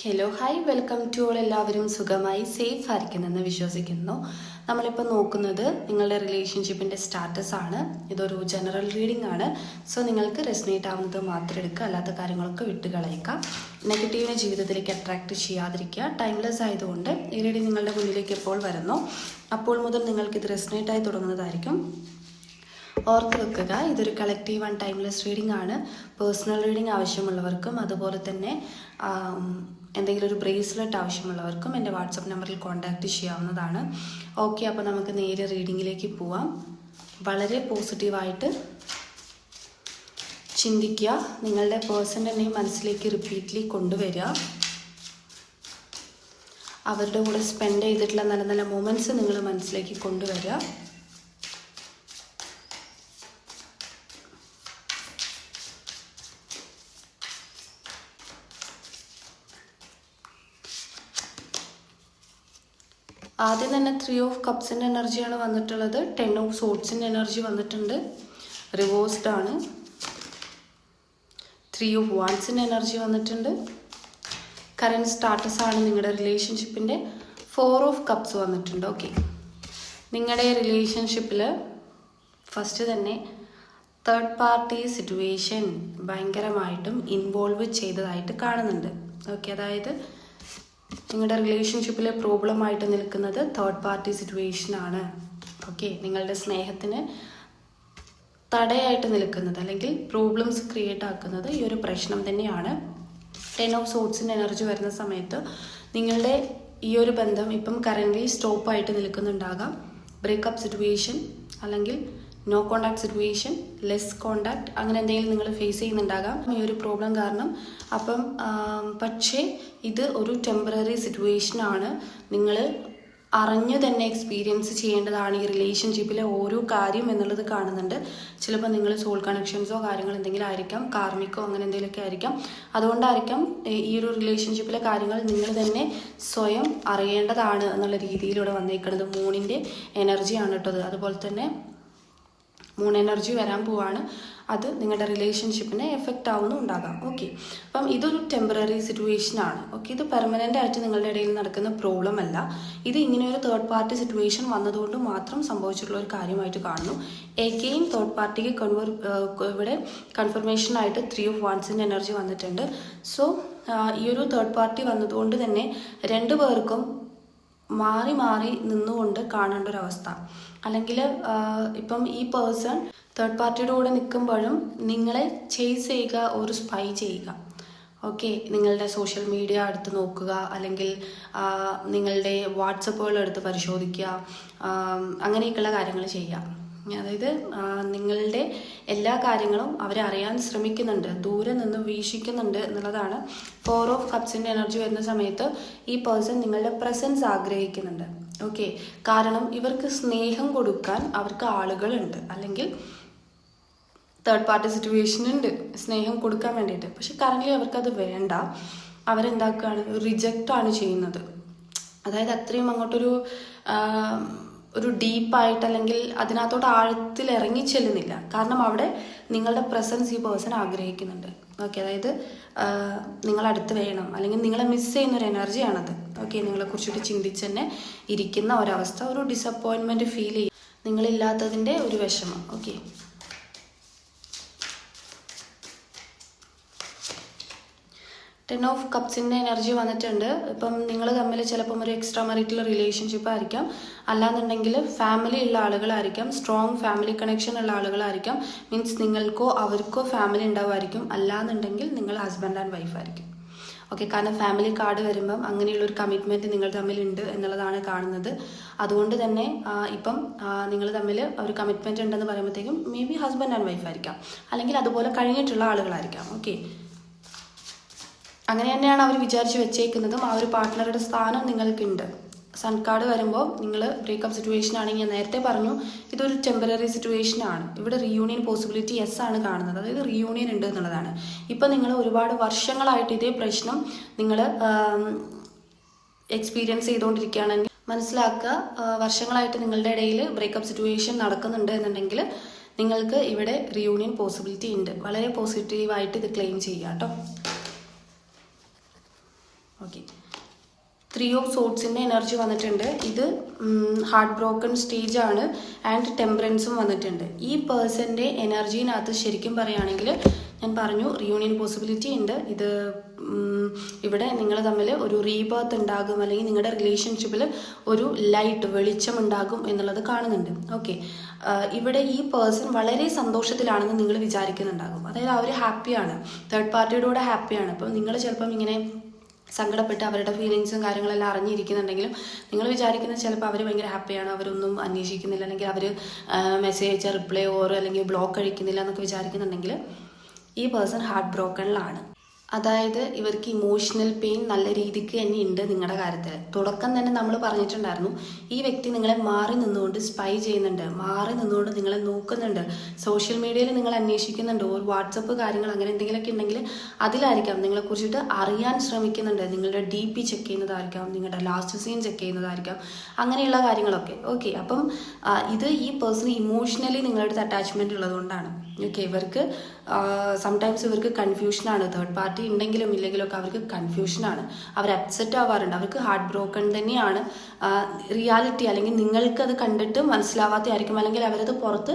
Hello hi welcome to all. എല്ലാവരും സുഖമായി safe ആയിരിക്കുന്നെന്ന് വിശ്വസിക്കുന്നു. നമ്മളിപ്പോൾ നോക്കുന്നത് നിങ്ങളുടെ റിലേഷൻഷിപ്പിൻ്റെ സ്റ്റാറ്റസ് ആണ്. ഇതൊരു ജനറൽ റീഡിംഗ് ആണ്. സോ നിങ്ങൾക്ക് റെസനേറ്റ് ആവുന്നത് മാത്രം എടുക്കുക, അല്ലാത്ത കാര്യങ്ങളൊക്കെ വിട്ടുകളയുക. നെഗറ്റീവിനെ ജീവിതത്തിലേക്ക് അട്രാക്റ്റ് ചെയ്യാതിരിക്കുക. ടൈംലെസ് ആയതുകൊണ്ട് ഈ റീഡിംഗ് നിങ്ങളുടെ മുന്നിലേക്ക് എപ്പോൾ വരുന്നോ അപ്പോൾ മുതൽ നിങ്ങൾക്കിത് റെസനേറ്റ് ആയി തുടങ്ങുന്നതായിരിക്കും. ഓർത്ത് വെക്കുക, ഇതൊരു കളക്റ്റീവ് ആൻഡ് ടൈംലെസ് റീഡിംഗ് ആണ്. പേഴ്സണൽ റീഡിംഗ് ആവശ്യമുള്ളവർക്കും അതുപോലെ തന്നെ എന്തെങ്കിലും ഒരു ബ്രേസ്ലെറ്റ് ആവശ്യമുള്ളവർക്കും എൻ്റെ വാട്സപ്പ് നമ്പറിൽ കോൺടാക്റ്റ് ചെയ്യാവുന്നതാണ്. ഓക്കെ, അപ്പോൾ നമുക്ക് നേരെ റീഡിങ്ങിലേക്ക് പോവാം. വളരെ പോസിറ്റീവായിട്ട് ചിന്തിക്കുക. നിങ്ങളുടെ പേഴ്സൻ്റെ നെയിം മനസ്സിലേക്ക് റിപ്പീറ്റ്ലി കൊണ്ടുവരിക. അവരുടെ കൂടെ സ്പെൻഡ് ചെയ്തിട്ടുള്ള നല്ല നല്ല മൊമെൻറ്റ്സ് നിങ്ങൾ മനസ്സിലേക്ക് കൊണ്ടുവരിക. ആദ്യം തന്നെ 3 ഓഫ് കപ്സിൻ്റെ എനർജിയാണ് വന്നിട്ടുള്ളത്. 10 ഓഫ് സോട്സിൻ്റെ എനർജി വന്നിട്ടുണ്ട്, റിവേഴ്സ്ഡ് ആണ്. 3 ഓഫ് വാൻസിൻ്റെ എനർജി വന്നിട്ടുണ്ട്. കറൻറ്റ് സ്റ്റാറ്റസ് ആണ് നിങ്ങളുടെ റിലേഷൻഷിപ്പിൻ്റെ. 4 ഓഫ് കപ്സ് വന്നിട്ടുണ്ട്. ഓക്കെ, നിങ്ങളുടെ റിലേഷൻഷിപ്പിൽ ഫസ്റ്റ് തന്നെ തേർഡ് പാർട്ടി സിറ്റുവേഷൻ ഭയങ്കരമായിട്ടും ഇൻവോൾവ് ചെയ്തതായിട്ട് കാണുന്നുണ്ട്. ഓക്കെ, അതായത് നിങ്ങളുടെ റിലേഷൻഷിപ്പിലെ പ്രോബ്ലമായിട്ട് നിൽക്കുന്നത് തേർഡ് പാർട്ടി സിറ്റുവേഷനാണ്. ഓക്കെ, നിങ്ങളുടെ സ്നേഹത്തിന് തടയായിട്ട് നിൽക്കുന്നത് അല്ലെങ്കിൽ പ്രോബ്ലംസ് ക്രിയേറ്റ് ആക്കുന്നത് ഈ ഒരു പ്രശ്നം തന്നെയാണ്. 10 ഓഫ് സോട്സിൻ്റെ എനർജി വരുന്ന സമയത്ത് നിങ്ങളുടെ ഈ ഒരു ബന്ധം ഇപ്പം കറൻ്റ്ലി സ്റ്റോപ്പായിട്ട് നിൽക്കുന്നുണ്ടാകാം. ബ്രേക്കപ്പ് സിറ്റുവേഷൻ അല്ലെങ്കിൽ no contact situation, less contact, അങ്ങനെ എന്തെങ്കിലും നിങ്ങൾ ഫേസ് ചെയ്യുന്നുണ്ടാകാം ഈ ഒരു പ്രോബ്ലം കാരണം. അപ്പം പക്ഷേ ഇത് ഒരു ടെമ്പററി സിറ്റുവേഷനാണ്. നിങ്ങൾ അറിഞ്ഞു തന്നെ എക്സ്പീരിയൻസ് ചെയ്യേണ്ടതാണ് ഈ റിലേഷൻഷിപ്പിലെ ഓരോ കാര്യം എന്നുള്ളത് കാണുന്നുണ്ട്. ചിലപ്പോൾ നിങ്ങൾ സോൾ കണക്ഷൻസോ കാര്യങ്ങൾ എന്തെങ്കിലും ആയിരിക്കാം, കാർമിക്കോ അങ്ങനെ എന്തെങ്കിലുമൊക്കെ ആയിരിക്കാം. അതുകൊണ്ടായിരിക്കാം ഈ ഒരു റിലേഷൻഷിപ്പിലെ കാര്യങ്ങൾ നിങ്ങൾ തന്നെ സ്വയം അറിയേണ്ടതാണ് എന്നുള്ള രീതിയിലൂടെ വന്നേക്കുന്നത്. മൂണിൻ്റെ എനർജിയാണ് കേട്ടത്. അതുപോലെ തന്നെ മൂൺ എനർജി വരാൻ പോവാണ്. അത് നിങ്ങളുടെ റിലേഷൻഷിപ്പിനെ എഫക്റ്റ് ആവുന്നുണ്ടാകാം. ഓക്കെ, അപ്പം ഇതൊരു ടെമ്പററി സിറ്റുവേഷനാണ്. ഓക്കെ, ഇത് പെർമനൻ്റ് ആയിട്ട് നിങ്ങളുടെ ഇടയിൽ നടക്കുന്ന പ്രോബ്ലം അല്ല. ഇത് ഇങ്ങനെ ഒരു തേർഡ് പാർട്ടി സിറ്റുവേഷൻ വന്നതുകൊണ്ട് മാത്രം സംഭവിച്ചിട്ടുള്ള ഒരു കാര്യമായിട്ട് കാണുന്നു. എഗെയിൻ തേർഡ് പാർട്ടിക്ക് ഇവിടെ കൺഫർമേഷനായിട്ട് 3 ഓഫ് വാൻസിൻ്റെ എനർജി വന്നിട്ടുണ്ട്. സോ ഈ ഒരു തേർഡ് പാർട്ടി വന്നതുകൊണ്ട് തന്നെ രണ്ടു പേർക്കും മാറി മാറി നിന്നുകൊണ്ട് കാണേണ്ട ഒരു അവസ്ഥ. അല്ലെങ്കിൽ ഇപ്പം ഈ പേഴ്സൺ തേർഡ് പാർട്ടിയുടെ കൂടെ നിൽക്കുമ്പോഴും നിങ്ങളെ ചേസ് ചെയ്യുക, ഒരു സ്പൈ ചെയ്യുക. ഓക്കെ, നിങ്ങളുടെ സോഷ്യൽ മീഡിയ എടുത്ത് നോക്കുക, അല്ലെങ്കിൽ നിങ്ങളുടെ വാട്സപ്പുകൾ എടുത്ത് പരിശോധിക്കുക, അങ്ങനെയൊക്കെയുള്ള കാര്യങ്ങൾ ചെയ്യുക. അതായത് നിങ്ങളുടെ എല്ലാ കാര്യങ്ങളും അവരറിയാൻ ശ്രമിക്കുന്നുണ്ട്, ദൂരെ നിന്ന് വീക്ഷിക്കുന്നുണ്ട് എന്നുള്ളതാണ്. 4 ഓഫ് കപ്സിൻ്റെ എനർജി വരുന്ന സമയത്ത് ഈ പേഴ്സൺ നിങ്ങളുടെ പ്രസൻസ് ആഗ്രഹിക്കുന്നുണ്ട്. ഓക്കെ, കാരണം ഇവർക്ക് സ്നേഹം കൊടുക്കാൻ അവർക്ക് ആളുകളുണ്ട്, അല്ലെങ്കിൽ തേർഡ് പാർട്ടി സിറ്റുവേഷൻ ഉണ്ട് സ്നേഹം കൊടുക്കാൻ വേണ്ടിയിട്ട്. പക്ഷെ കറൻ്റ്ലി അവർക്കത് വേണ്ട. അവരെന്താക്കുകയാണ്, റിജക്റ്റാണ് ചെയ്യുന്നത്. അതായത് അത്രയും അങ്ങോട്ടൊരു ഡീപ്പായിട്ട് അല്ലെങ്കിൽ അതിനകത്തോട്ട് ആഴത്തിൽ ഇറങ്ങി ചെല്ലുന്നില്ല. കാരണം അവിടെ നിങ്ങളുടെ പ്രസൻസ് ഈ പേഴ്സൺ ആഗ്രഹിക്കുന്നുണ്ട്. ഓക്കെ, അതായത് നിങ്ങളടുത്ത് വേണം, അല്ലെങ്കിൽ നിങ്ങളെ മിസ് ചെയ്യുന്നൊരു എനർജിയാണത്. ഓക്കെ, നിങ്ങളെക്കുറിച്ചിട്ട് ചിന്തിച്ച് തന്നെ ഇരിക്കുന്ന ഒരവസ്ഥ, ഒരു ഡിസപ്പോയിൻമെൻറ്റ് ഫീൽ ചെയ്യും, നിങ്ങളില്ലാത്തതിൻ്റെ ഒരു വിഷമം. ഓക്കെ, 10 ഓഫ് കപ്സിൻ്റെ എനർജി വന്നിട്ടുണ്ട്. ഇപ്പം നിങ്ങൾ തമ്മിൽ ചിലപ്പം ഒരു എക്സ്ട്രാ മറിറ്റൽ റിലേഷൻഷിപ്പ് ആയിരിക്കാം, അല്ലാന്നുണ്ടെങ്കിൽ ഫാമിലി ഉള്ള ആളുകളായിരിക്കാം, സ്ട്രോങ് ഫാമിലി കണക്ഷൻ ഉള്ള ആളുകളായിരിക്കാം. മീൻസ് നിങ്ങൾക്കോ അവർക്കോ ഫാമിലി ഉണ്ടാവുമായിരിക്കും, അല്ലാന്നുണ്ടെങ്കിൽ നിങ്ങൾ ഹസ്ബൻഡ് ആൻഡ് വൈഫ് ആയിരിക്കും. ഓക്കെ, കാരണം ഫാമിലി കാർഡ് വരുമ്പം അങ്ങനെയുള്ളൊരു കമ്മിറ്റ്മെൻറ്റ് നിങ്ങൾ തമ്മിലുണ്ട് എന്നുള്ളതാണ് കാണുന്നത്. അതുകൊണ്ട് തന്നെ ഇപ്പം നിങ്ങൾ തമ്മിൽ ഒരു കമ്മിറ്റ്മെൻറ്റ് ഉണ്ടെന്ന് പറയുമ്പോഴത്തേക്കും may be husband and wife ആയിരിക്കാം, അല്ലെങ്കിൽ അതുപോലെ കഴിഞ്ഞിട്ടുള്ള ആളുകളായിരിക്കാം. ഓക്കെ, അങ്ങനെ തന്നെയാണ് അവർ വിചാരിച്ച് വെച്ചേക്കുന്നതും. ആ ഒരു പാർട്ട്ണറുടെ സ്ഥാനം നിങ്ങൾക്കുണ്ട്. സൺ കാർഡ് വരുമ്പോൾ നിങ്ങൾ ബ്രേക്കപ്പ് സിറ്റുവേഷൻ ആണെങ്കിൽ ഞാൻ നേരത്തെ പറഞ്ഞു ഇതൊരു ടെമ്പററി സിറ്റുവേഷനാണ്. ഇവിടെ റീയൂണിയൻ പോസിബിലിറ്റി യെസ് ആണ് കാണുന്നത്, അതായത് റീയൂണിയൻ ഉണ്ട് എന്നുള്ളതാണ്. ഇപ്പം നിങ്ങൾ ഒരുപാട് വർഷങ്ങളായിട്ട് ഇതേ പ്രശ്നം നിങ്ങൾ എക്സ്പീരിയൻസ് ചെയ്തുകൊണ്ടിരിക്കുകയാണെങ്കിൽ മനസ്സിലാക്കുക, വർഷങ്ങളായിട്ട് നിങ്ങളുടെ ഇടയിൽ ബ്രേക്കപ്പ് സിറ്റുവേഷൻ നടക്കുന്നുണ്ട് എന്നുണ്ടെങ്കിൽ നിങ്ങൾക്ക് ഇവിടെ റീയൂണിയൻ പോസിബിലിറ്റി ഉണ്ട്. വളരെ പോസിറ്റീവായിട്ട് ഇത് ക്ലെയിം ചെയ്യുക കേട്ടോ. ഓക്കെ, 3 ഓഫ് സോഡ്സിൻ്റെ എനർജി വന്നിട്ടുണ്ട്. ഇത് ഹാർട്ട് ബ്രോക്കൺ സ്റ്റേജ് ആണ് ആൻഡ് ടെമ്പറൻസും വന്നിട്ടുണ്ട്. ഈ പേഴ്സൻ്റെ എനർജീനകത്ത് ശരിക്കും പറയുകയാണെങ്കിൽ ഞാൻ പറഞ്ഞു റിയൂണിയൻ പോസിബിലിറ്റി ഉണ്ട്. ഇത് ഇവിടെ നിങ്ങൾ തമ്മിൽ ഒരു റീബർത്ത് ഉണ്ടാകും, അല്ലെങ്കിൽ നിങ്ങളുടെ റിലേഷൻഷിപ്പിൽ ഒരു ലൈറ്റ് വെളിച്ചം ഉണ്ടാകും എന്നുള്ളത് കാണുന്നുണ്ട്. ഓക്കെ, ഇവിടെ ഈ പേഴ്സൺ വളരെ സന്തോഷത്തിലാണെന്ന് നിങ്ങൾ വിചാരിക്കുന്നുണ്ടാകും. അതായത് അവർ ഹാപ്പിയാണ്, തേർഡ് പാർട്ടിയുടെ കൂടെ ഹാപ്പിയാണ്. അപ്പം നിങ്ങൾ ചിലപ്പം ഇങ്ങനെ സങ്കടപ്പെട്ട് അവരുടെ ഫീലിങ്സും കാര്യങ്ങളെല്ലാം അറിഞ്ഞിരിക്കുന്നുണ്ടെങ്കിലും നിങ്ങൾ വിചാരിക്കുന്നത് ചിലപ്പോൾ അവർ ഭയങ്കര ഹാപ്പിയാണ്, അവരൊന്നും അന്വേഷിക്കുന്നില്ല, അല്ലെങ്കിൽ അവർ മെസ്സേജ് അയച്ച റിപ്ലൈ ഓർ അല്ലെങ്കിൽ ബ്ലോക്ക് അടിക്കുന്നില്ല എന്നൊക്കെ വിചാരിക്കുന്നുണ്ടെങ്കിൽ ഈ പേഴ്സൺ ഹാർട്ട് ബ്രോക്കണിലാണ്. അതായത് ഇവർക്ക് ഇമോഷണൽ പെയിൻ നല്ല രീതിക്ക് തന്നെ ഉണ്ട് നിങ്ങളുടെ കാര്യത്തിൽ. തുടക്കം തന്നെ നമ്മൾ പറഞ്ഞിട്ടുണ്ടായിരുന്നു, ഈ വ്യക്തി നിങ്ങളെ മാറി നിന്നുകൊണ്ട് സ്പൈ ചെയ്യുന്നുണ്ട്, മാറി നിന്നുകൊണ്ട് നിങ്ങളെ നോക്കുന്നുണ്ട്, സോഷ്യൽ മീഡിയയിൽ നിങ്ങൾ അന്വേഷിക്കുന്നുണ്ട്, ഒരു വാട്സപ്പ് കാര്യങ്ങൾ അങ്ങനെ എന്തെങ്കിലുമൊക്കെ ഉണ്ടെങ്കിൽ അതിലായിരിക്കാം നിങ്ങളെക്കുറിച്ചിട്ട് അറിയാൻ ശ്രമിക്കുന്നുണ്ട്. നിങ്ങളുടെ DP ചെക്ക് ചെയ്യുന്നതായിരിക്കാം, നിങ്ങളുടെ ലാസ്റ്റ് സീൻ ചെക്ക് ചെയ്യുന്നതായിരിക്കാം, അങ്ങനെയുള്ള കാര്യങ്ങളൊക്കെ. ഓക്കെ, അപ്പം ഇത് ഈ പേഴ്സണ് ഇമോഷണലി നിങ്ങളുടെ അടുത്ത് അറ്റാച്ച്മെൻറ്റ് ഉള്ളതുകൊണ്ടാണ്. ഓക്കെ, ഇവർക്ക് സംടൈംസ് ഇവർക്ക് കൺഫ്യൂഷനാണ്. തേർഡ് പാർട്ടി ഉണ്ടെങ്കിലും ഇല്ലെങ്കിലും ഒക്കെ അവർക്ക് കൺഫ്യൂഷനാണ്, അവർ അപ്സെറ്റ് ആവാറുണ്ട്, അവർക്ക് ഹാർട്ട് ബ്രോക്കൺ തന്നെയാണ്. റിയാലിറ്റി അല്ലെങ്കിൽ നിങ്ങൾക്കത് കണ്ടിട്ട് മനസ്സിലാവാത്തതായിരിക്കും, അല്ലെങ്കിൽ അവരത് പുറത്ത്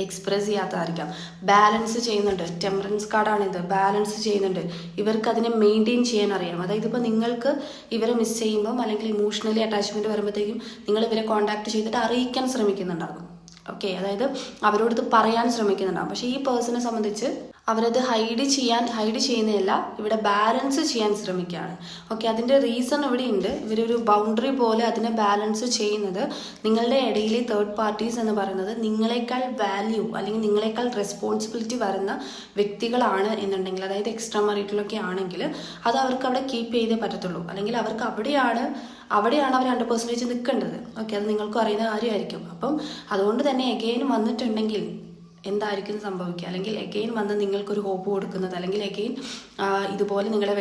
എക്സ്പ്രസ് ചെയ്യാത്തതായിരിക്കാം. ബാലൻസ് ചെയ്യുന്നുണ്ട്, ടെമ്പറൻസ് കാർഡാണിത്, ബാലൻസ് ചെയ്യുന്നുണ്ട്. ഇവർക്ക് അതിനെ മെയിൻറ്റെയിൻ ചെയ്യാൻ അറിയാം. അതായത് ഇപ്പോൾ നിങ്ങൾക്ക് ഇവരെ മിസ് ചെയ്യുമ്പം അല്ലെങ്കിൽ ഇമോഷണലി അറ്റാച്ച്മെൻറ്റ് വരുമ്പോഴത്തേക്കും നിങ്ങൾ ഇവരെ കോൺടാക്ട് ചെയ്തിട്ട് അറിയിക്കാൻ ശ്രമിക്കുന്നുണ്ടാകും. ഓക്കെ, അതായത് അവരോട് പറയാൻ ശ്രമിക്കുന്നുണ്ടാകും. പക്ഷേ ഈ പേഴ്സണെ സംബന്ധിച്ച് അവരത് ഹൈഡ് ചെയ്യുന്നതല്ല, ഇവിടെ ബാലൻസ് ചെയ്യാൻ ശ്രമിക്കുകയാണ്. ഓക്കെ, അതിൻ്റെ റീസൺ ഇവിടെ ഉണ്ട്. ഇവരൊരു ബൗണ്ടറി പോലെ അതിനെ ബാലൻസ് ചെയ്യുന്നത് നിങ്ങളുടെ ഇടയിൽ തേർഡ് പാർട്ടീസ് എന്ന് പറയുന്നത് നിങ്ങളെക്കാൾ വാല്യൂ അല്ലെങ്കിൽ നിങ്ങളെക്കാൾ റെസ്പോൺസിബിലിറ്റി വരുന്ന വ്യക്തികളാണ് എന്നുണ്ടെങ്കിൽ, അതായത് എക്സ്ട്രാ മറിറ്റിലൊക്കെ ആണെങ്കിൽ അത് അവർക്ക് അവിടെ കീപ്പ് ചെയ്തേ പറ്റത്തുള്ളൂ. അല്ലെങ്കിൽ അവർക്ക് അവിടെയാണ് അവർ 100% നിൽക്കേണ്ടത്. ഓക്കെ, അത് നിങ്ങൾക്കും അറിയുന്ന കാര്യമായിരിക്കും. അപ്പം അതുകൊണ്ട് തന്നെ എഗെയിൻ വന്നിട്ടുണ്ടെങ്കിൽ എന്തായിരിക്കും സംഭവിക്കുക, അല്ലെങ്കിൽ എഗെയിൻ വന്ന് നിങ്ങൾക്കൊരു ഹോപ്പ് കൊടുക്കുന്നത്, അല്ലെങ്കിൽ എഗെയിൻ ഇതുപോലെ നിങ്ങളെ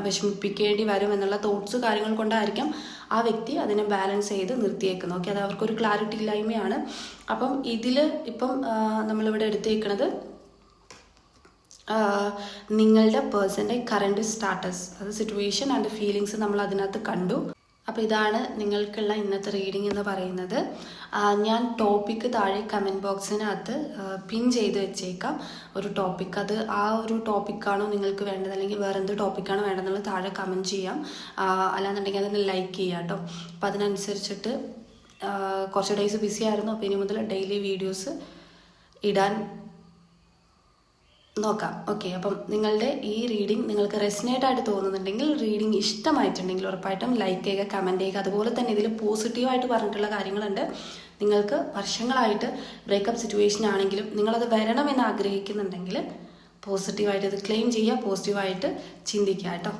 വിഷമിപ്പിക്കേണ്ടി വരും എന്നുള്ള തോട്ട്സ് കാര്യങ്ങൾ കൊണ്ടായിരിക്കും ആ വ്യക്തി അതിനെ ബാലൻസ് ചെയ്ത് നിർത്തിയേക്കുന്നത്. ഓക്കെ, അത് അവർക്കൊരു ക്ലാരിറ്റി ഇല്ലായ്മയാണ്. അപ്പം ഇതിൽ ഇപ്പം നമ്മളിവിടെ എടുത്തേക്കുന്നത് നിങ്ങളുടെ പേഴ്സൻ്റെ കറണ്ട് സ്റ്റാറ്റസ്, അത് സിറ്റുവേഷൻ ആൻഡ് ഫീലിങ്സ് നമ്മൾ അതിനകത്ത് കണ്ടു. അപ്പോൾ ഇതാണ് നിങ്ങൾക്കുള്ള ഇന്നത്തെ റീഡിംഗ് എന്ന് പറയുന്നത്. ഞാൻ ടോപ്പിക്ക് താഴെ കമൻറ്റ് ബോക്സിനകത്ത് പിൻ ചെയ്ത് വെച്ചേക്കാം ഒരു ടോപ്പിക്ക്. അത് ആ ഒരു ടോപ്പിക്കാണോ നിങ്ങൾക്ക് വേണ്ടത്, അല്ലെങ്കിൽ വേറെ എന്ത് ടോപ്പിക്കാണോ വേണ്ടതെന്നുള്ളത് താഴെ കമൻറ്റ് ചെയ്യാം. അല്ലാന്നുണ്ടെങ്കിൽ അതിന് ലൈക്ക് ചെയ്യാം കേട്ടോ. അപ്പോൾ അതിനനുസരിച്ചിട്ട് കുറച്ച് ഡേയ്സ് ബിസി ആയിരുന്നു, അപ്പോൾ ഇനി മുതൽ ഡെയിലി വീഡിയോസ് ഇടാൻ നോക്കാം. ഓക്കെ, അപ്പം നിങ്ങളുടെ ഈ റീഡിംഗ് നിങ്ങൾക്ക് റെസിനേറ്റ് ആയിട്ട് തോന്നുന്നുണ്ടെങ്കിൽ, റീഡിംഗ് ഇഷ്ടമായിട്ടുണ്ടെങ്കിൽ ഉറപ്പായിട്ടും ലൈക്ക് ചെയ്യുക, കമൻറ്റ് ചെയ്യുക. അതുപോലെ തന്നെ ഇതിൽ പോസിറ്റീവായിട്ട് പറഞ്ഞിട്ടുള്ള കാര്യങ്ങളുണ്ട്. നിങ്ങൾക്ക് വർഷങ്ങളായിട്ട് ബ്രേക്കപ്പ് സിറ്റുവേഷൻ ആണെങ്കിലും നിങ്ങളത് വരണമെന്ന് ആഗ്രഹിക്കുന്നുണ്ടെങ്കിൽ പോസിറ്റീവായിട്ട് ഇത് ക്ലെയിം ചെയ്യുക, പോസിറ്റീവായിട്ട് ചിന്തിക്കുക കേട്ടോ.